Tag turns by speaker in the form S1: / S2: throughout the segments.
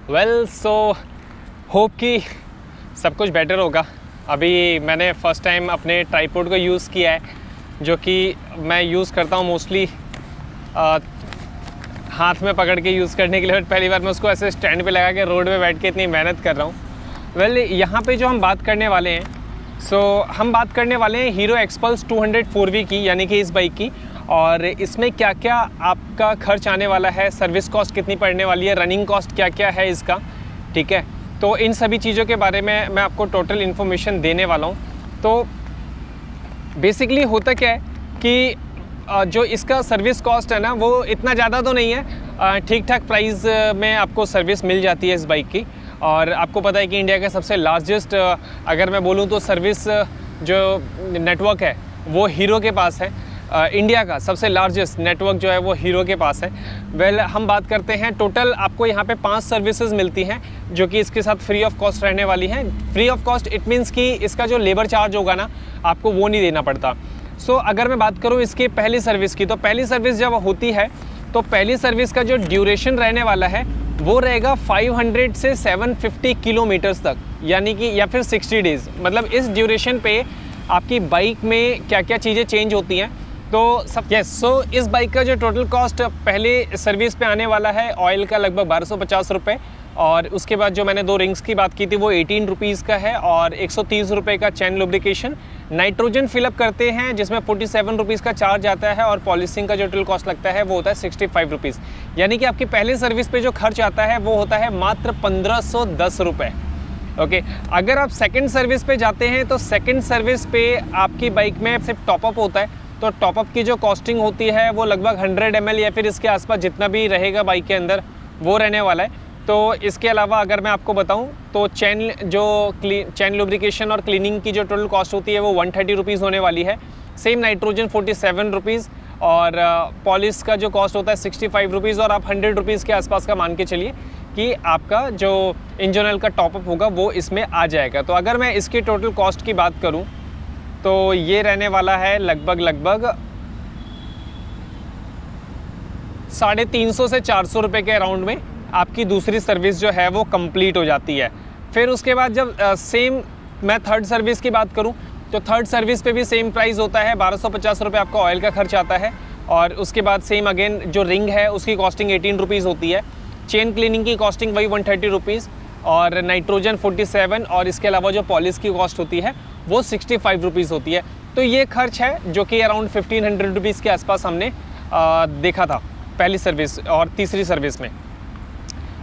S1: Well so hope कि सब कुछ बेटर होगा। अभी मैंने फ़र्स्ट टाइम अपने ट्राइपॉड को यूज़ किया है, जो कि मैं यूज़ करता हूँ मोस्टली हाथ में पकड़ के यूज़ करने के लिए, बट पहली बार मैं उसको ऐसे स्टैंड पे लगा के रोड पे बैठ के इतनी मेहनत कर रहा हूँ। वेल यहाँ पे जो हम बात करने वाले हैं, हम बात करने वाले हैं हीरो एक्सपल्स 200 4V की, यानी कि इस बाइक की। और इसमें क्या क्या आपका खर्च आने वाला है, सर्विस कॉस्ट कितनी पड़ने वाली है, रनिंग कॉस्ट क्या क्या है इसका, ठीक है। तो इन सभी चीज़ों के बारे में मैं आपको टोटल इन्फॉर्मेशन देने वाला हूँ। तो बेसिकली होता क्या है कि जो इसका सर्विस कॉस्ट है ना, वो इतना ज़्यादा तो नहीं है, ठीक ठाक प्राइस में आपको सर्विस मिल जाती है इस बाइक की। और आपको पता है कि इंडिया का सबसे लार्जेस्ट अगर मैं बोलूँ तो सर्विस जो नेटवर्क है वो हीरो के पास है। इंडिया का सबसे लार्जेस्ट नेटवर्क जो है वो हीरो के पास है। वेल हम बात करते हैं टोटल, आपको यहाँ पे 5 सर्विसेज मिलती हैं जो कि इसके साथ फ्री ऑफ कॉस्ट रहने वाली हैं। Free of cost it means कि इसका जो लेबर चार्ज होगा ना, आपको वो नहीं देना पड़ता। अगर मैं बात करूँ इसकी पहली सर्विस की, तो पहली सर्विस जब होती है तो पहली सर्विस का जो ड्यूरेशन रहने वाला है वो रहेगा 500 से 750 किलोमीटर्स तक, यानी कि या फिर 60 डेज़। मतलब इस ड्यूरेशन पे आपकी बाइक में क्या क्या चीज़ें चेंज होती हैं। तो इस बाइक का जो टोटल कॉस्ट पहले सर्विस पे आने वाला है, ऑयल का लगभग 1250 रुपये, और उसके बाद जो मैंने 2 रिंग्स की बात की थी वो 18 रुपीज़ का है, और 130 रुपये का चैन लुब्रिकेशन। नाइट्रोजन फिलअप करते हैं जिसमें 47 रुपीज़ का चार्ज आता है, और पॉलिशिंग का जो टोटल कॉस्ट लगता है वो होता है 65 रुपीज़। यानी कि आपकी पहले सर्विस पे जो खर्च आता है वो होता है मात्र 1510 रुपये। ओके, अगर आप सेकंड सर्विस पे जाते हैं तो सेकंड सर्विस पे आपकी बाइक में सिर्फ टॉपअप होता है, तो टॉपअप की जो कॉस्टिंग होती है वो लगभग 100 ml या फिर इसके आसपास जितना भी रहेगा बाइक के अंदर वो रहने वाला है। तो इसके अलावा अगर मैं आपको बताऊं तो चैन लुब्रिकेशन और क्लीनिंग की जो टोटल कॉस्ट होती है वो 130 रुपीज़ होने वाली है। सेम नाइट्रोजन 47 रुपीज़, और पॉलिश का जो कॉस्ट होता है 65 रुपीज़, और आप 100 रुपीज़ के आसपास का मान के चलिए कि आपका जो इंजन ऑयल का टॉपअप होगा वो इसमें आ जाएगा। तो अगर मैं इसकी टोटल कॉस्ट की बात करूँ तो ये रहने वाला है लगभग 350 से 400 रुपये के अराउंड में आपकी दूसरी सर्विस जो है वो कंप्लीट हो जाती है। फिर उसके बाद जब सेम मैं थर्ड सर्विस की बात करूं तो थर्ड सर्विस पे भी सेम प्राइस होता है, 1250 रुपये आपका ऑयल का खर्च आता है, और उसके बाद सेम अगेन जो रिंग है उसकी कॉस्टिंग 18 रुपीज़ होती है। चेन क्लीनिंग की कॉस्टिंग वही 130 रुपीज़, और नाइट्रोजन 47, और इसके अलावा जो पॉलिश की कॉस्ट होती है वो 65 रुपीज़ होती है। तो ये खर्च है जो कि अराउंड 1500 रुपीज़ के आसपास हमने देखा था पहली सर्विस और तीसरी सर्विस में।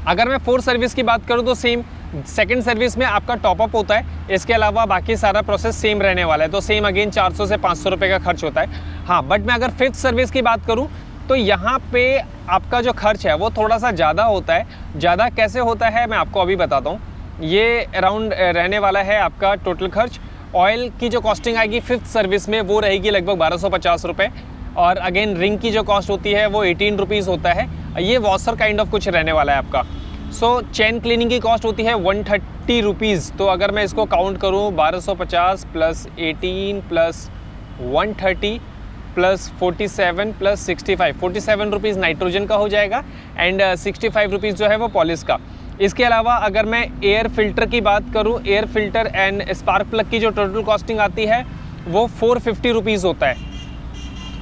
S1: अगर मैं फोर्थ सर्विस की बात करूं तो सेम सेकंड सर्विस में आपका टॉपअप होता है, इसके अलावा बाकी सारा प्रोसेस सेम रहने वाला है। तो सेम अगेन 400 से 500 रुपये का खर्च होता है। हाँ, बट मैं अगर फिफ्थ सर्विस की बात करूं तो यहाँ पे आपका जो खर्च है वो थोड़ा सा ज़्यादा होता है। ज़्यादा कैसे होता है मैं आपको अभी बताता हूँ। ये अराउंड रहने वाला है आपका टोटल खर्च। ऑयल की जो कॉस्टिंग आएगी फिफ्थ सर्विस में वो रहेगी लगभग 1250 रुपये, और अगेन रिंग की जो कॉस्ट होती है वो 18 रुपीज़ होता है। ये वॉशर काइंड ऑफ कुछ रहने वाला है आपका। चेन क्लीनिंग की कॉस्ट होती है 130 रुपीज़। तो अगर मैं इसको काउंट करूँ 1250 plus 18 plus 130 plus 47 plus 65, 47 rupees nitrogen का हो जाएगा, एंड 65 रुपीज़ जो है वो पॉलिश का। इसके अलावा अगर मैं एयर फिल्टर की बात करूं, air filter and spark plug की जो टोटल कॉस्टिंग आती है वो 450 रुपीज़ होता है।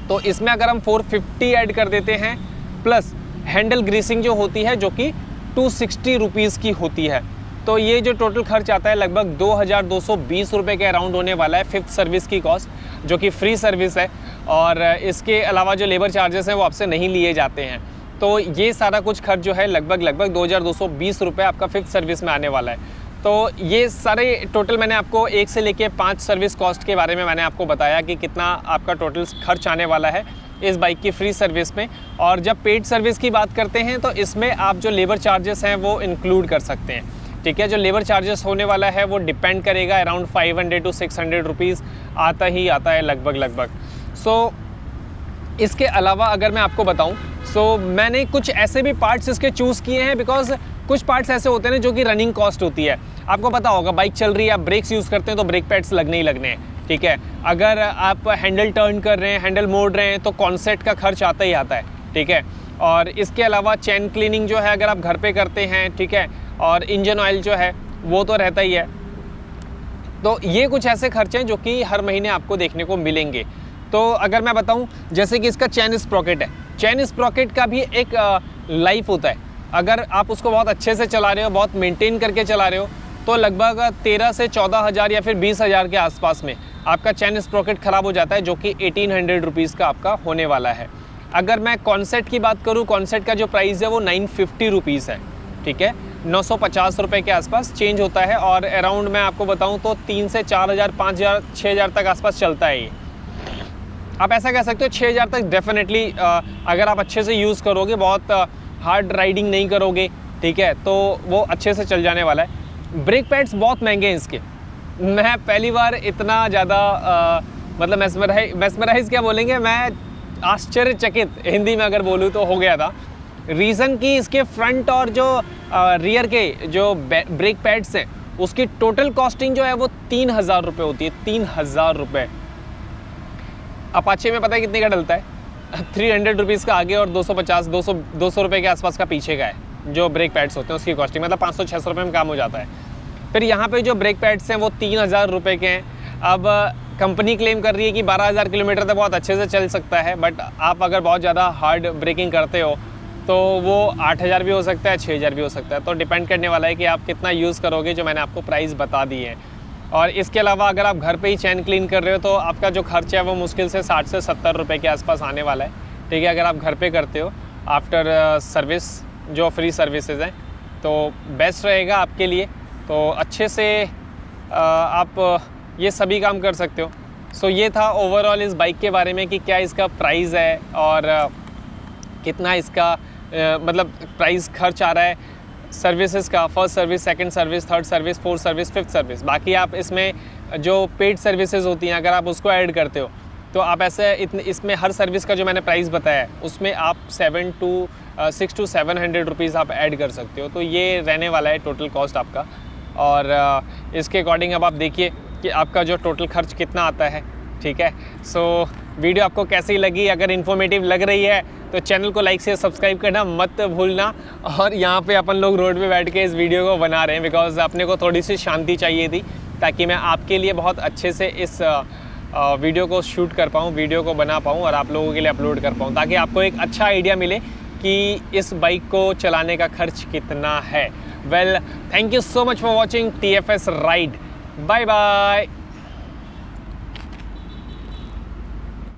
S1: तो इसमें अगर हम 450 ऐड कर देते हैं, प्लस हैंडल ग्रीसिंग जो होती है जो कि 260 रुपीज़ की होती है, तो ये जो टोटल खर्च आता है लगभग 2220 रुपये के अराउंड होने वाला है फिफ्थ सर्विस की कॉस्ट, जो कि फ्री सर्विस है। और इसके अलावा जो लेबर चार्जेस हैं वो आपसे नहीं लिए जाते हैं। तो ये सारा कुछ खर्च जो है लगभग 2220 रुपये आपका फिफ्थ सर्विस में आने वाला है। तो ये सारे टोटल मैंने आपको 1 से लेके 5 सर्विस कॉस्ट के बारे में मैंने आपको बताया कि कितना आपका टोटल खर्च आने वाला है इस बाइक की फ्री सर्विस में। और जब पेड सर्विस की बात करते हैं तो इसमें आप जो लेबर चार्जेस हैं वो इंक्लूड कर सकते हैं, ठीक है। जो लेबर चार्जेस होने वाला है वो डिपेंड करेगा, अराउंड 500 to 600 रुपीज़ आता ही आता है लगभग। इसके अलावा अगर मैं आपको बताऊं मैंने कुछ ऐसे भी पार्ट्स इसके चूज़ किए हैं, बिकॉज कुछ पार्ट्स ऐसे होते हैं जो कि रनिंग कॉस्ट होती है। आपको पता होगा बाइक चल रही है, आप ब्रेक्स यूज़ करते हैं तो ब्रेक पैड्स लगने ही लगने हैं, ठीक है। अगर आप हैंडल टर्न कर रहे हैं, हैंडल मोड़ रहे हैं तो कॉन्सेट का खर्च आता ही आता है, ठीक है। और इसके अलावा चेन क्लीनिंग जो है अगर आप घर पे करते हैं, ठीक है, और इंजन ऑयल जो है वो तो रहता ही है। तो ये कुछ ऐसे खर्चे हैं जो कि हर महीने आपको देखने को मिलेंगे। तो अगर मैं बताऊं, जैसे कि इसका चैन स्प्रॉकेट है, चैन स्प्रॉकेट का भी एक लाइफ होता है। अगर आप उसको बहुत अच्छे से चला रहे हो, बहुत मेंटेन करके चला रहे हो, तो लगभग 13 से 14 हज़ार या फिर 20 हज़ार के आसपास में आपका चैन स्प्रॉकेट ख़राब हो जाता है, जो कि 1800 रुपीज़ का आपका होने वाला है। अगर मैं कॉन्सेट की बात करूँ, कॉन्सेट का जो प्राइस है वो 950 रुपीज़ है, ठीक है, 950 रुपये के आसपास चेंज होता है। और अराउंड मैं आपको बताऊँ तो 3 से 4 हज़ार, 5 हज़ार, 6 हज़ार तक आसपास चलता है ये। आप ऐसा कह सकते हो 6 हज़ार तक डेफिनेटली, अगर आप अच्छे से यूज़ करोगे, बहुत हार्ड राइडिंग नहीं करोगे, ठीक है, तो वो अच्छे से चल जाने वाला है। ब्रेक पैड्स बहुत महंगे हैं इसके। मैं पहली बार इतना ज़्यादा मतलब मैस्मराइज क्या बोलेंगे, मैं आश्चर्यचकित हिंदी में अगर बोलूँ तो हो गया था। रीज़न कि इसके फ्रंट और जो रियर के जो ब्रेक पैड्स हैं उसकी टोटल कॉस्टिंग जो है वो 3000 रुपये होती है। 3000 रुपये। अपाचे में पता है कितने का डलता है? 300 रुपीज़ का आगे और 200 रुपये के आसपास का पीछे का है जो ब्रेक पैड्स होते हैं, उसकी कॉस्टिंग मतलब 500-600 रुपये में काम हो जाता है। फिर यहाँ पे जो ब्रेक पैड्स हैं वो 3000 रुपये के हैं। अब कंपनी क्लेम कर रही है कि 12,000 किलोमीटर तक बहुत अच्छे से चल सकता है, बट आप अगर बहुत ज़्यादा हार्ड ब्रेकिंग करते हो तो वो 8000 भी हो सकता है, 6000 भी हो सकता है। तो डिपेंड करने वाला है कि आप कितना यूज़ करोगे, जो मैंने आपको प्राइस बता दी है। और इसके अलावा अगर आप घर पे ही चैन क्लीन कर रहे हो तो आपका जो खर्च है वो मुश्किल से 60 से 70 रुपये के आसपास आने वाला है, ठीक है, अगर आप घर पे करते हो आफ्टर सर्विस, जो फ्री सर्विसेज हैं, तो बेस्ट रहेगा आपके लिए। तो अच्छे से आप ये सभी काम कर सकते हो। सो ये था ओवरऑल इस बाइक के बारे में कि क्या इसका प्राइस है और कितना इसका मतलब प्राइस खर्च आ रहा है सर्विसेज का, first service, second service, third service, fourth service, fifth service. बाकी आप इसमें जो पेड सर्विसेज होती हैं अगर आप उसको ऐड करते हो तो आप ऐसे इसमें हर सर्विस का जो मैंने प्राइस बताया है उसमें आप 6 to 700 रुपीज़ आप ऐड कर सकते हो। तो ये रहने वाला है टोटल कॉस्ट आपका। और इसके अकॉर्डिंग अब आप देखिए कि आपका जो टोटल खर्च कितना आता है, ठीक है। सो वीडियो आपको कैसी लगी? अगर इन्फॉर्मेटिव लग रही है तो चैनल को लाइक से सब्सक्राइब करना मत भूलना। और यहाँ पे अपन लोग रोड पे बैठ के इस वीडियो को बना रहे हैं बिकॉज अपने को थोड़ी सी शांति चाहिए थी, ताकि मैं आपके लिए बहुत अच्छे से इस वीडियो को शूट कर पाऊँ, वीडियो को बना पाऊँ और आप लोगों के लिए अपलोड कर पाऊँ, ताकि आपको एक अच्छा आइडिया मिले कि इस बाइक को चलाने का खर्च कितना है। Well, thank you so much for watching TFS ride. Bye bye.